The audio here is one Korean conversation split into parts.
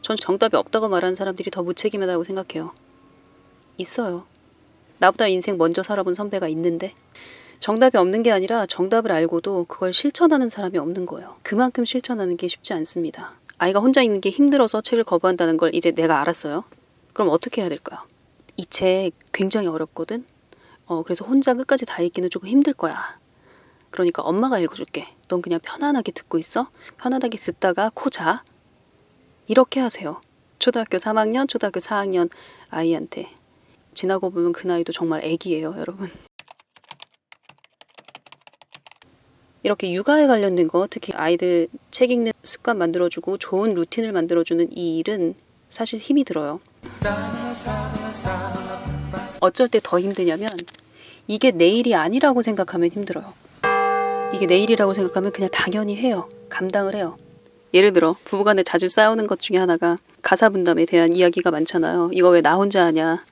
전 정답이 없다고 말하는 사람들이 더 무책임하다고 생각해요. 있어요. 나보다 인생 먼저 살아본 선배가 있는데 정답이 없는 게 아니라 정답을 알고도 그걸 실천하는 사람이 없는 거예요. 그만큼 실천하는 게 쉽지 않습니다. 아이가 혼자 읽는 게 힘들어서 책을 거부한다는 걸 이제 내가 알았어요. 그럼 어떻게 해야 될까요? 이 책 굉장히 어렵거든? 그래서 혼자 끝까지 다 읽기는 조금 힘들 거야. 그러니까 엄마가 읽어줄게. 넌 그냥 편안하게 듣고 있어. 편안하게 듣다가 코 자. 이렇게 하세요. 초등학교 3학년, 초등학교 4학년 아이한테. 지나고 보면 그 나이도 정말 애기예요, 여러분. 이렇게 육아에 관련된 거, 특히 아이들 책 읽는 습관 만들어주고 좋은 루틴을 만들어주는 이 일은 사실 힘이 들어요. 어쩔 때 더 힘드냐면 이게 내 일이 아니라고 생각하면 힘들어요. 이게 내 일이라고 생각하면 그냥 당연히 해요. 감당을 해요. 예를 들어 부부간에 자주 싸우는 것 중에 하나가 가사 분담에 대한 이야기가 많잖아요. 이거 왜 나 혼자 하냐.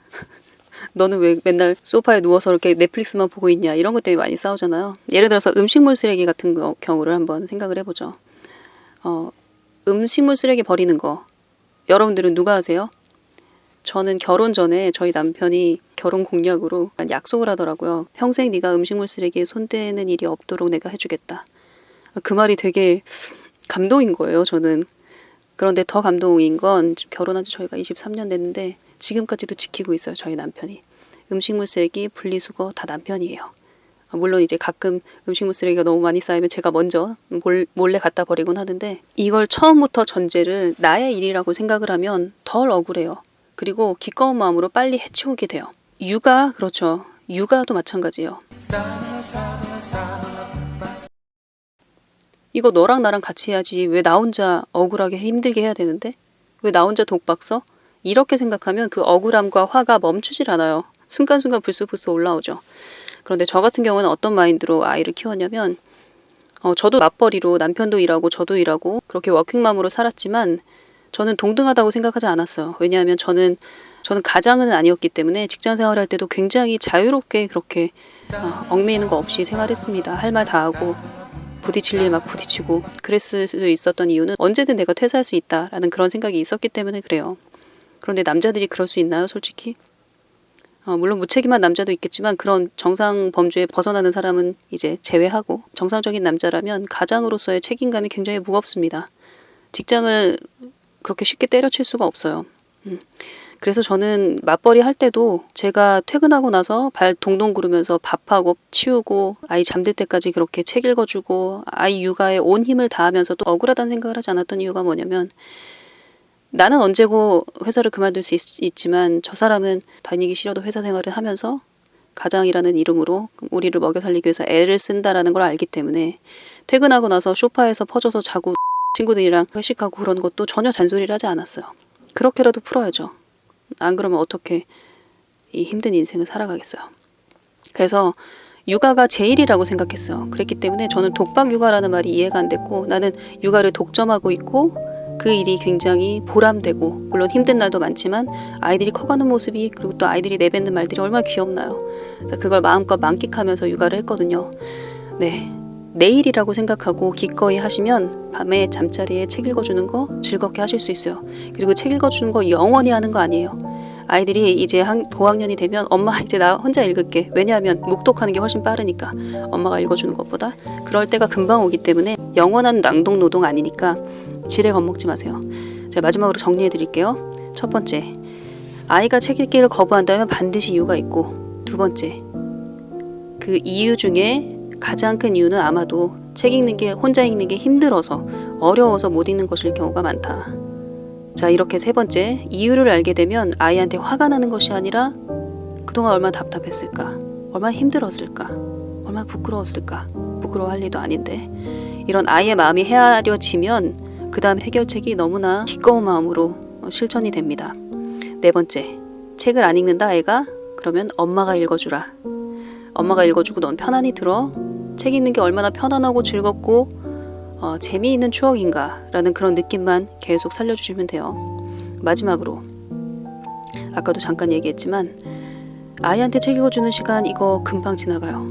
너는 왜 맨날 소파에 누워서 이렇게 넷플릭스만 보고 있냐. 이런 것 때문에 많이 싸우잖아요. 예를 들어서 음식물 쓰레기 같은 경우를 한번 생각을 해보죠. 음식물 쓰레기 버리는 거. 여러분들은 누가 하세요? 저는 결혼 전에 저희 남편이 결혼 공약으로 약속을 하더라고요. 평생 네가 음식물 쓰레기에 손대는 일이 없도록 내가 해주겠다. 그 말이 되게 감동인 거예요, 저는. 그런데 더 감동인 건 지금 결혼한 지 저희가 23년 됐는데 지금까지도 지키고 있어요, 저희 남편이. 음식물 쓰레기, 분리수거 다 남편이에요. 물론 이제 가끔 음식물 쓰레기가 너무 많이 쌓이면 제가 먼저 몰래 갖다 버리곤 하는데 이걸 처음부터 전제를 나의 일이라고 생각을 하면 덜 억울해요. 그리고 기꺼운 마음으로 빨리 해치우게 돼요. 육아, 그렇죠. 육아도 마찬가지예요. 이거 너랑 나랑 같이 해야지 왜 나 혼자 억울하게 힘들게 해야 되는데? 왜 나 혼자 독박 써? 이렇게 생각하면 그 억울함과 화가 멈추질 않아요. 순간순간 불쑥불쑥 올라오죠. 그런데 저 같은 경우는 어떤 마인드로 아이를 키웠냐면 저도 맞벌이로 남편도 일하고 저도 일하고 그렇게 워킹맘으로 살았지만 저는 동등하다고 생각하지 않았어요. 왜냐하면 저는 가장은 아니었기 때문에 직장 생활할 때도 굉장히 자유롭게 그렇게 얽매이는 거 없이 생활했습니다. 할 말 다 하고 부딪힐 일 막 부딪히고 그랬을 수 있었던 이유는 언제든 내가 퇴사할 수 있다라는 그런 생각이 있었기 때문에 그래요. 그런데 남자들이 그럴 수 있나요, 솔직히? 물론 무책임한 남자도 있겠지만 그런 정상 범주에 벗어나는 사람은 이제 제외하고 정상적인 남자라면 가장으로서의 책임감이 굉장히 무겁습니다. 직장을 그렇게 쉽게 때려칠 수가 없어요. 그래서 저는 맞벌이 할 때도 제가 퇴근하고 나서 발 동동 구르면서 밥하고 치우고 아이 잠들 때까지 그렇게 책 읽어주고 아이 육아에 온 힘을 다하면서도 억울하다는 생각을 하지 않았던 이유가 뭐냐면 나는 언제고 회사를 그만둘 수 있지만 저 사람은 다니기 싫어도 회사 생활을 하면서 가장이라는 이름으로 우리를 먹여 살리기 위해서 애를 쓴다라는 걸 알기 때문에 퇴근하고 나서 소파에서 퍼져서 자고 친구들이랑 회식하고 그런 것도 전혀 잔소리를 하지 않았어요. 그렇게라도 풀어야죠. 안 그러면 어떻게 이 힘든 인생을 살아가겠어요. 그래서 육아가 제 일이라고 생각했어요. 그랬기 때문에 저는 독박 육아라는 말이 이해가 안 됐고 나는 육아를 독점하고 있고 그 일이 굉장히 보람되고 물론 힘든 날도 많지만 아이들이 커가는 모습이 그리고 또 아이들이 내뱉는 말들이 얼마나 귀엽나요. 그래서 그걸 마음껏 만끽하면서 육아를 했거든요. 네, 내 일이라고 생각하고 기꺼이 하시면 밤에 잠자리에 책 읽어주는 거 즐겁게 하실 수 있어요. 그리고 책 읽어주는 거 영원히 하는 거 아니에요. 아이들이 이제 고학년이 되면 엄마 이제 나 혼자 읽을게. 왜냐하면 묵독하는 게 훨씬 빠르니까 엄마가 읽어주는 것보다 그럴 때가 금방 오기 때문에 영원한 낭독 노동 아니니까 지레 겁먹지 마세요. 제가 마지막으로 정리해 드릴게요. 첫 번째, 아이가 책 읽기를 거부한다면 반드시 이유가 있고 두 번째, 그 이유 중에 가장 큰 이유는 아마도 책 읽는 게 혼자 읽는 게 힘들어서 어려워서 못 읽는 것일 경우가 많다. 자, 이렇게 세 번째, 이유를 알게 되면 아이한테 화가 나는 것이 아니라 그동안 얼마나 답답했을까, 얼마나 힘들었을까, 얼마나 부끄러웠을까. 부끄러워할 일도 아닌데 이런 아이의 마음이 헤아려지면 그 다음 해결책이 너무나 기꺼운 마음으로 실천이 됩니다. 네 번째, 책을 안 읽는다 아이가? 그러면 엄마가 읽어주라. 엄마가 읽어주고 넌 편안히 들어. 책 읽는 게 얼마나 편안하고 즐겁고 재미있는 추억인가 라는 그런 느낌만 계속 살려주시면 돼요. 마지막으로 아까도 잠깐 얘기했지만 아이한테 책 읽어주는 시간 이거 금방 지나가요.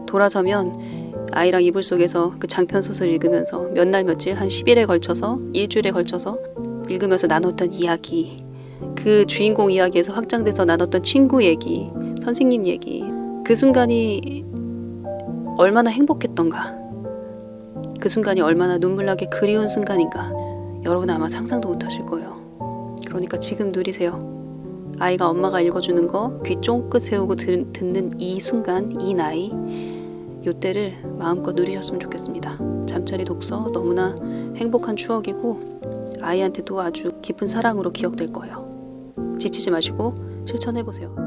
돌아서면 아이랑 이불 속에서 그 장편 소설 읽으면서 몇 날 며칠 한 10일에 걸쳐서 일주일에 걸쳐서 읽으면서 나눴던 이야기, 그 주인공 이야기에서 확장돼서 나눴던 친구 얘기, 선생님 얘기, 그 순간이 얼마나 행복했던가, 그 순간이 얼마나 눈물나게 그리운 순간인가 여러분 아마 상상도 못하실 거예요. 그러니까 지금 누리세요. 아이가 엄마가 읽어주는 거 귀 쫑긋 세우고 듣는 이 순간, 이 나이, 요때를 마음껏 누리셨으면 좋겠습니다. 잠자리 독서 너무나 행복한 추억이고 아이한테도 아주 깊은 사랑으로 기억될 거예요. 지치지 마시고 실천해보세요.